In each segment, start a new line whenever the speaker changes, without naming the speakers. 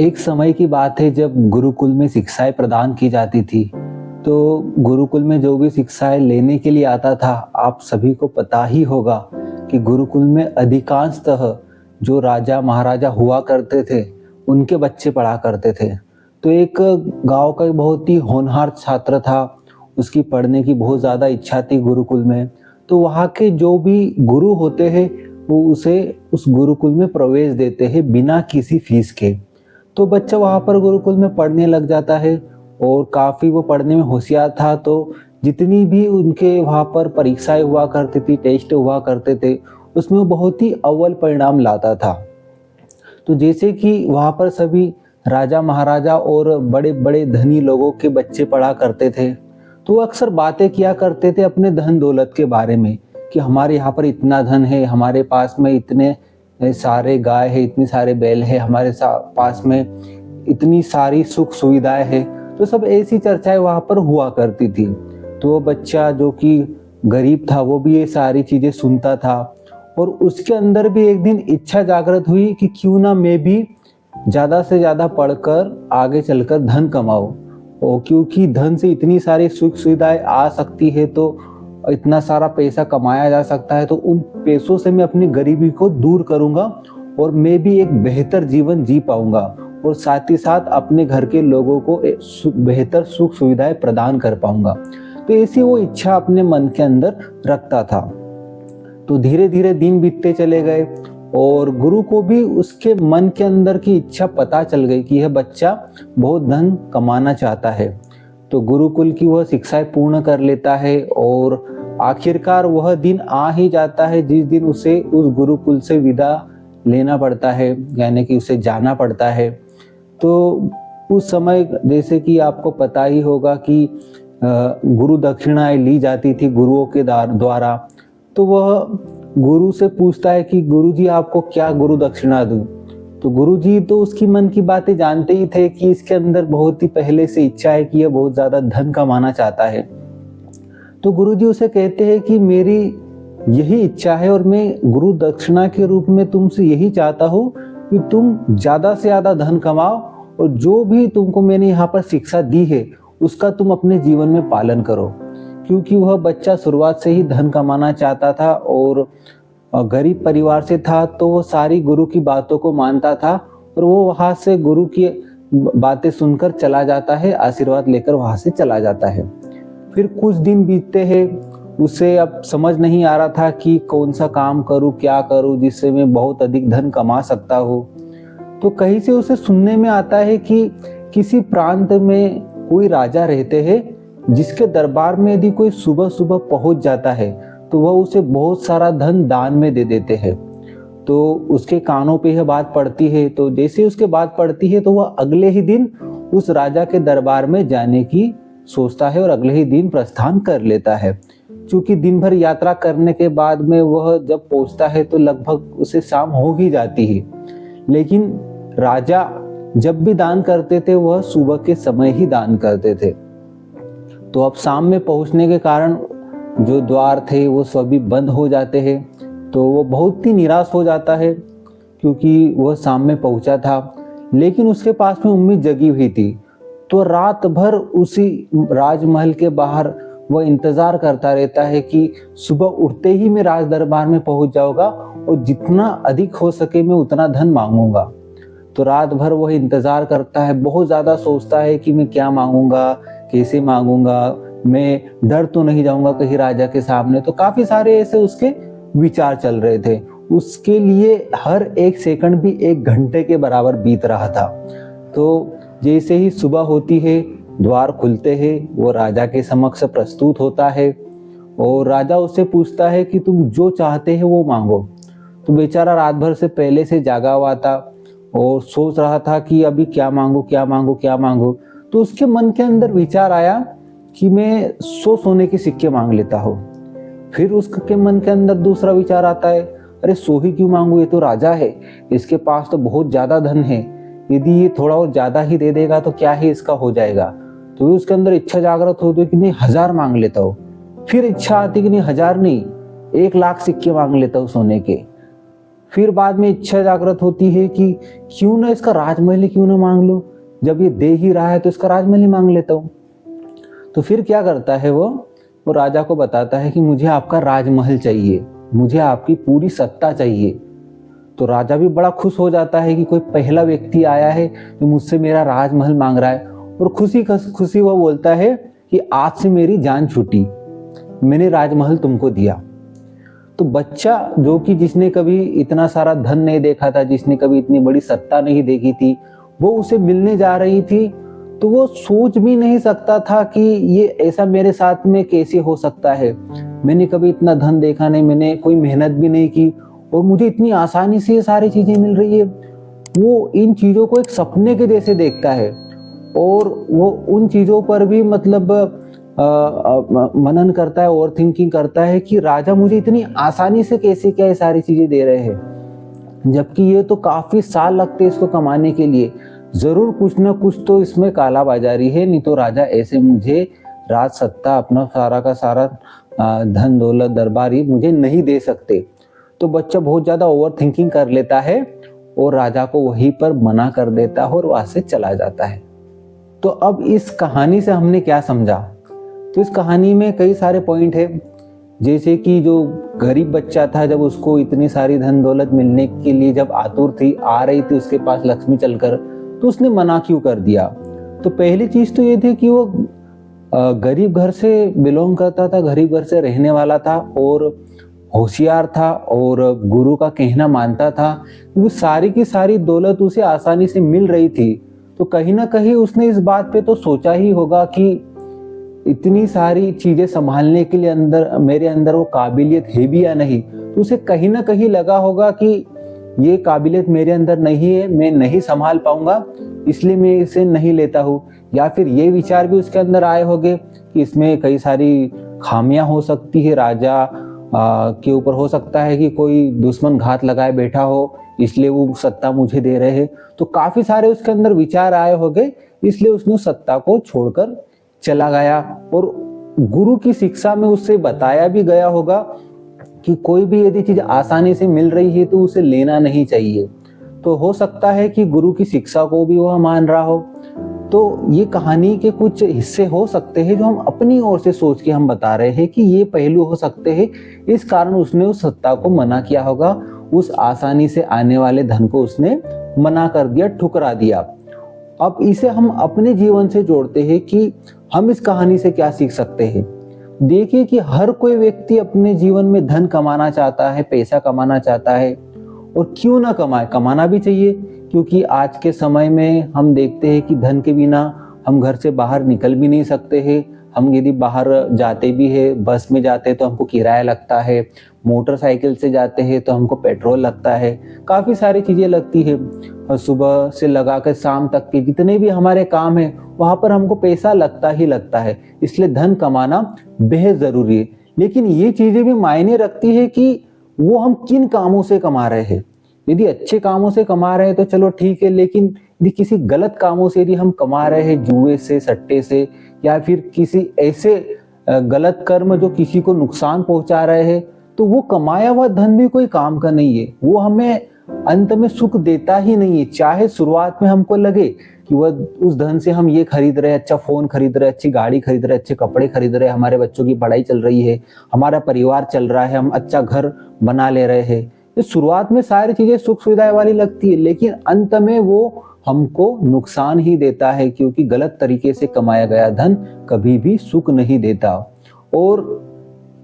एक समय की बात है जब गुरुकुल में शिक्षाएं प्रदान की जाती थी। तो गुरुकुल में जो भी शिक्षाएं लेने के लिए आता था, आप सभी को पता ही होगा कि गुरुकुल में अधिकांशतः जो राजा महाराजा हुआ करते थे, उनके बच्चे पढ़ा करते थे। तो एक गांव का एक बहुत ही होनहार छात्र था, उसकी पढ़ने की बहुत ज़्यादा इच्छा थी गुरुकुल में। तो वहाँ के जो भी गुरु होते हैं, वो उसे उस गुरुकुल में प्रवेश देते हैं बिना किसी फीस के। तो बच्चा वहाँ पर गुरुकुल में पढ़ने लग जाता है और काफ़ी वो पढ़ने में होशियार था। तो जितनी भी उनके वहाँ पर परीक्षाएं हुआ करती थी, टेस्ट हुआ करते थे, उसमें वो बहुत ही अव्वल परिणाम लाता था। तो जैसे कि वहाँ पर सभी राजा महाराजा और बड़े बड़े धनी लोगों के बच्चे पढ़ा करते थे, तो वो अक्सर बातें किया करते थे अपने धन दौलत के बारे में कि हमारे यहाँ पर इतना धन है, हमारे पास में इतने सारे गाय है, इतनी सारे बैल है, हमारे पास में इतनी सारी सुख सुविधाएं है। तो सब ऐसी चर्चाएं वहाँ पर हुआ करती थी। तो वो बच्चा जो कि गरीब था, वो भी ये सारी चीजें सुनता था और उसके अंदर भी एक दिन इच्छा जागृत हुई कि क्यों ना मैं भी ज्यादा से ज्यादा पढ़कर आगे चलकर धन कमाऊं। और क्योंकि धन से इतनी सारी सुख सुविधाएं आ सकती है, तो इतना सारा पैसा कमाया जा सकता है, तो उन पैसों से मैं अपनी गरीबी को दूर करूंगा और मैं भी एक बेहतर जीवन जी पाऊंगा और साथ ही साथ अपने घर के लोगों को बेहतर सुख सुविधाएं प्रदान कर पाऊंगा। तो ऐसी वो इच्छा अपने मन के अंदर रखता था। तो धीरे धीरे दिन बीतते चले गए और गुरु को भी उसके मन के अंदर की इच्छा पता चल गई कि यह बच्चा बहुत धन कमाना चाहता है। तो गुरुकुल की वह शिक्षाएं पूर्ण कर लेता है और आखिरकार वह दिन आ ही जाता है जिस दिन उसे उस गुरुकुल से विदा लेना पड़ता है, यानी कि उसे जाना पड़ता है। तो उस समय जैसे कि आपको पता ही होगा कि गुरु दक्षिणाएं ली जाती थी गुरुओं के द्वारा। तो वह गुरु से पूछता है कि गुरुजी आपको क्या गुरु दक्षिणा दूं। तो गुरुजी तो उसकी मन की बातें जानते ही थे कि इसके अंदर बहुत ही पहले से इच्छा है कि यह बहुत ज्यादा धन कमाना चाहता है। तो गुरुजी उसे कहते हैं कि मेरी यही इच्छा है और मैं गुरु दक्षिणा के रूप में तुमसे यही चाहता हूँ कि तुम ज्यादा से ज्यादा धन कमाओ और जो भी तुमको मैंने यहाँ पर शिक्षा दी है उसका तुम अपने जीवन में पालन करो। क्योंकि वह बच्चा शुरुआत से ही धन कमाना चाहता था और गरीब परिवार से था, तो वो सारी गुरु की बातों को मानता था और वो वहां से गुरु की बातें सुनकर चला जाता है, आशीर्वाद लेकर वहां से चला जाता है। फिर कुछ दिन बीतते हैं, उसे अब समझ नहीं आ रहा था कि कौन सा काम करूं, क्या करूं जिससे मैं बहुत अधिक धन कमा सकता हूं। तो कहीं से उसे सुनने में आता है कि किसी प्रांत में कोई राजा रहते हैं जिसके दरबार में यदि कोई सुबह सुबह पहुंच जाता है तो वह उसे बहुत सारा धन दान में दे देते हैं। तो उसके कानों पे यह बात पड़ती है। तो जैसे उसके बात पड़ती है तो वह अगले ही दिन उस राजा के दरबार में जाने की सोचता है और अगले ही दिन प्रस्थान कर लेता है। क्योंकि दिन भर यात्रा करने के बाद में वह जब पहुंचता है तो लगभग उसे शाम हो ही जाती है। लेकिन राजा जब भी दान करते थे वह सुबह के समय ही दान करते थे। तो अब शाम में पहुंचने के कारण जो द्वार थे वो सभी बंद हो जाते हैं। तो वो बहुत ही निराश हो जाता है क्योंकि वह शाम में पहुंचा था, लेकिन उसके पास में उम्मीद जगी हुई थी। तो रात भर उसी राजमहल के बाहर वह इंतजार करता रहता है कि सुबह उठते ही मैं राज दरबार में पहुंच जाऊंगा और जितना अधिक हो सके मैं उतना धन मांगूंगा। तो रात भर वह इंतजार करता है, बहुत ज्यादा सोचता है कि मैं क्या मांगूंगा, कैसे मांगूंगा, मैं डर तो नहीं जाऊंगा कहीं राजा के सामने। तो काफी सारे ऐसे उसके विचार चल रहे थे। उसके लिए हर एक सेकंड भी एक घंटे के बराबर बीत रहा था। तो जैसे ही सुबह होती है, द्वार खुलते हैं, वो राजा के समक्ष प्रस्तुत होता है और राजा उससे पूछता है कि तुम जो चाहते हैं वो मांगो। तो बेचारा रात भर से पहले से जागा हुआ था और सोच रहा था कि अभी क्या मांगू क्या मांगू क्या मांगू। तो उसके मन के अंदर विचार आया कि मैं 100 सोने के सिक्के मांग लेता हूँ। फिर उसके मन के अंदर दूसरा विचार आता है, अरे 100 ही क्यों मांगू, ये तो राजा है, इसके पास तो बहुत ज्यादा धन है, यदि ये थोड़ा और ज्यादा ही दे देगा तो क्या ही इसका हो जाएगा। तो उसके अंदर इच्छा जागृत होती है कि नहीं 1000 मांग लेता हूँ। फिर इच्छा आती कि नहीं 1000 नहीं 1 लाख सिक्के मांग लेता हूँ सोने के। फिर बाद में इच्छा जागृत होती है कि क्यों ना इसका राजमहल ही क्यों ना मांग लो, जब ये दे ही रहा है तो इसका राजमहल ही मांग लेता हूँ। तो फिर क्या करता है वो राजा को बताता है कि मुझे आपका राजमहल चाहिए, मुझे आपकी पूरी सत्ता चाहिए। तो राजा भी बड़ा खुश हो जाता है कि कोई पहला व्यक्ति आया है जो मुझसे मेरा राजमहल मांग रहा है, और खुशी खुशी वो बोलता है कि आज से मेरी जान छूटी, मैंने राजमहल तुमको दिया। तो बच्चा जो कि जिसने कभी इतना सारा धन नहीं देखा था, जिसने कभी इतनी बड़ी सत्ता नहीं देखी थी, वो उसे मिलने जा रही थी, तो वो सोच भी नहीं सकता था कि ये ऐसा मेरे साथ में कैसे हो सकता है। मैंने कभी इतना धन देखा नहीं, मैंने कोई मेहनत भी नहीं की और मुझे इतनी आसानी से ये सारी चीजें मिल रही है। वो इन चीजों को एक सपने के जैसे देखता है और वो उन चीजों पर भी मतलब मनन करता है, ओवर थिंकिंग करता है कि राजा मुझे इतनी आसानी से कैसे क्या ये सारी चीजें दे रहे हैं, जबकि ये तो काफी साल लगते इसको कमाने के लिए। जरूर कुछ ना कुछ तो इसमें कालाबाजारी है, नहीं तो राजा ऐसे मुझे राज सत्ता अपना सारा का सारा धन दौलत दरबारी मुझे नहीं दे सकते। तो बच्चा बहुत ज्यादा ओवर थिंकिंग कर लेता है और राजा को वहीं पर मना कर देता है और वहां से चला जाता है। तो अब इस कहानी से हमने क्या समझा? तो इस कहानी में कई सारे पॉइंट है, जैसे कि जो गरीब बच्चा था, जब उसको इतनी सारी धन दौलत मिलने के लिए जब आतुर थी, आ रही थी उसके पास लक्ष्मी चलकर, तो उसने मना क्यों कर दिया? तो पहली चीज तो ये थी कि वो गरीब घर से बिलोंग करता था, गरीब घर से रहने वाला था और होशियार था और गुरु का कहना मानता था। वो सारी की सारी दौलत उसे आसानी से मिल रही थी, तो कहीं ना कहीं उसने इस बात पे तो सोचा ही होगा कि इतनी सारी चीजें संभालने के लिए मेरे अंदर वो काबिलियत है भी या नहीं। तो उसे कहीं ना कहीं लगा होगा कि ये काबिलियत मेरे अंदर नहीं है, मैं नहीं संभाल पाऊंगा, इसलिए मैं इसे नहीं लेता हूँ। या फिर ये विचार भी उसके अंदर आए होंगे कि इसमें कई सारी खामियां हो सकती है, राजा के ऊपर हो सकता है कि कोई दुश्मन घात लगाए बैठा हो, इसलिए वो सत्ता मुझे दे रहे हैं। तो काफी सारे उसके अंदर विचार आए होंगे, इसलिए उसने सत्ता को छोड़कर चला गया। और गुरु की शिक्षा में उससे बताया भी गया होगा कि कोई भी यदि चीज आसानी से मिल रही है तो उसे लेना नहीं चाहिए। तो हो सकता है कि गुरु की शिक्षा को भी वह मान रहा हो। तो ये कहानी के कुछ हिस्से हो सकते हैं जो हम अपनी ओर से सोच के हम बता रहे हैं कि ये पहलू हो सकते हैं, इस कारण उसने उस सत्ता को मना किया होगा, उस आसानी से आने वाले धन को उसने मना कर दिया, ठुकरा दिया। अब इसे हम अपने जीवन से जोड़ते हैं कि हम इस कहानी से क्या सीख सकते हैं। देखिए कि हर कोई व्यक्ति अपने जीवन में धन कमाना चाहता है, पैसा कमाना चाहता है, और क्यों ना कमाए, कमाना भी चाहिए, क्योंकि आज के समय में हम देखते हैं कि धन के बिना हम घर से बाहर निकल भी नहीं सकते हैं। हम यदि बाहर जाते भी है, बस में जाते हैं तो हमको किराया लगता है, मोटरसाइकिल से जाते हैं तो हमको पेट्रोल लगता है, काफ़ी सारी चीज़ें लगती है। और सुबह से लगा कर शाम तक के जितने भी हमारे काम है वहाँ पर हमको पैसा लगता ही लगता है, इसलिए धन कमाना बेहद ज़रूरी है। लेकिन ये चीज़ें भी मायने रखती है कि वो हम किन कामों से कमा रहे हैं। यदि अच्छे कामों से कमा रहे हैं तो चलो ठीक है, लेकिन यदि किसी गलत कामों से यदि हम कमा रहे हैं, जुए से, सट्टे से, या फिर किसी ऐसे गलत कर्म जो किसी को नुकसान पहुंचा रहे हैं, तो वो कमाया हुआ धन भी कोई काम का नहीं है, वो हमें अंत में सुख देता ही नहीं है। चाहे शुरुआत में हमको लगे कि वह उस धन से हम ये खरीद रहे, अच्छा फोन खरीद रहे, अच्छी गाड़ी खरीद रहे, अच्छे कपड़े खरीद रहे, हमारे बच्चों की पढ़ाई चल रही है, हमारा परिवार चल रहा है, हम अच्छा घर बना ले रहे हैं। तो शुरुआत में सारी चीजें सुख सुविधाएं वाली लगती है, लेकिन अंत में वो हमको नुकसान ही देता है, क्योंकि गलत तरीके से कमाया गया धन कभी भी सुख नहीं देता। और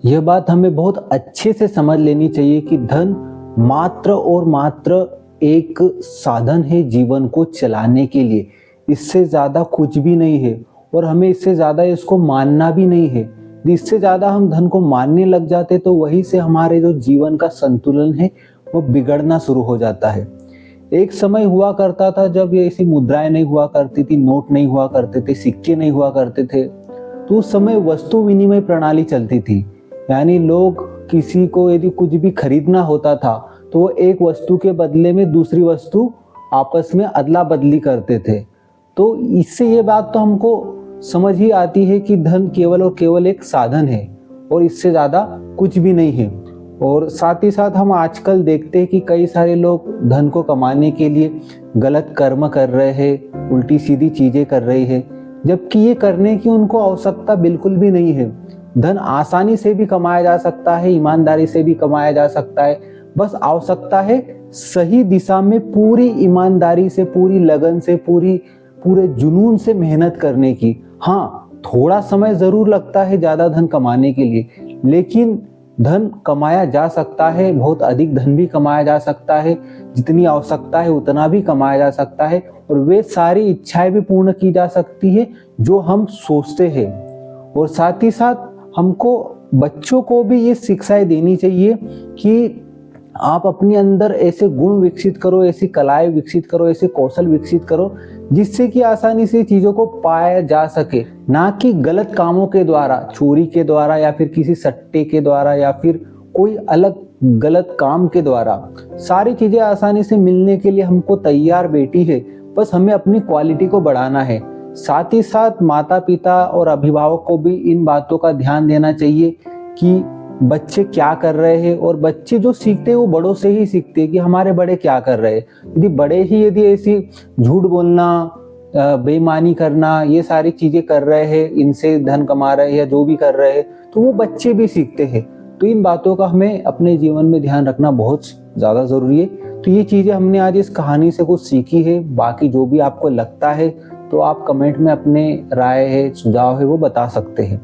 यह बात हमें बहुत अच्छे से समझ लेनी चाहिए कि धन मात्र और मात्र एक साधन है जीवन को चलाने के लिए, इससे ज्यादा कुछ भी नहीं है, और हमें इससे ज्यादा इसको मानना भी नहीं है। इससे ज्यादा हम धन को मानने लग जाते तो वहीं से हमारे जो जीवन का संतुलन है वो बिगड़ना शुरू हो जाता है। एक समय हुआ करता था जब ये ऐसी मुद्राएं नहीं हुआ करती थी, नोट नहीं हुआ करते थे, सिक्के नहीं हुआ करते थे, तो उस समय वस्तु विनिमय प्रणाली चलती थी। यानी लोग किसी को यदि कुछ भी खरीदना होता था तो वो एक वस्तु के बदले में दूसरी वस्तु आपस में अदला बदली करते थे। तो इससे ये बात तो हमको समझ ही आती है कि धन केवल और केवल एक साधन है और इससे ज्यादा कुछ भी नहीं है। और साथ ही साथ हम आजकल देखते हैं कि कई सारे लोग धन को कमाने के लिए गलत कर्म कर रहे हैं, उल्टी सीधी चीजें कर रहे हैं, जबकि ये करने की उनको आवश्यकता बिल्कुल भी नहीं है। धन आसानी से भी कमाया जा सकता है, ईमानदारी से भी कमाया जा सकता है। बस आवश्यकता है सही दिशा में पूरी ईमानदारी से, पूरी लगन से, पूरे जुनून से मेहनत करने की। हाँ, थोड़ा समय जरूर लगता है ज्यादा धन कमाने के लिए, लेकिन धन कमाया जा सकता है, बहुत अधिक धन भी कमाया जा सकता है, जितनी आवश्यकता है उतना भी कमाया जा सकता है, और वे सारी इच्छाएं भी पूर्ण की जा सकती है जो हम सोचते हैं। और साथ ही साथ हमको बच्चों को भी ये शिक्षाएं देनी चाहिए कि आप अपने अंदर ऐसे गुण विकसित करो, ऐसी कलाएं विकसित करो, ऐसे कौशल विकसित करो जिससे कि आसानी से चीजों को पाया जा सके, ना कि गलत कामों के द्वारा, चोरी के द्वारा या फिर किसी सट्टे के द्वारा या फिर कोई अलग गलत काम के द्वारा। सारी चीजें आसानी से मिलने के लिए हमको तैयार बैठी है, बस हमें अपनी क्वालिटी को बढ़ाना है। साथ ही साथ माता पिता और अभिभावक को भी इन बातों का ध्यान देना चाहिए कि बच्चे क्या कर रहे हैं, और बच्चे जो सीखते हैं वो बड़ों से ही सीखते हैं कि हमारे बड़े क्या कर रहे हैं। यदि बड़े ही यदि ऐसी झूठ बोलना, बेईमानी करना, ये सारी चीजें कर रहे हैं, इनसे धन कमा रहे हैं या जो भी कर रहे हैं, तो वो बच्चे भी सीखते हैं। तो इन बातों का हमें अपने जीवन में ध्यान रखना बहुत ज्यादा जरूरी है। तो ये चीजें हमने आज इस कहानी से कुछ सीखी है। बाकी जो भी आपको लगता है तो आप कमेंट में अपने राय है, सुझाव है, वो बता सकते हैं।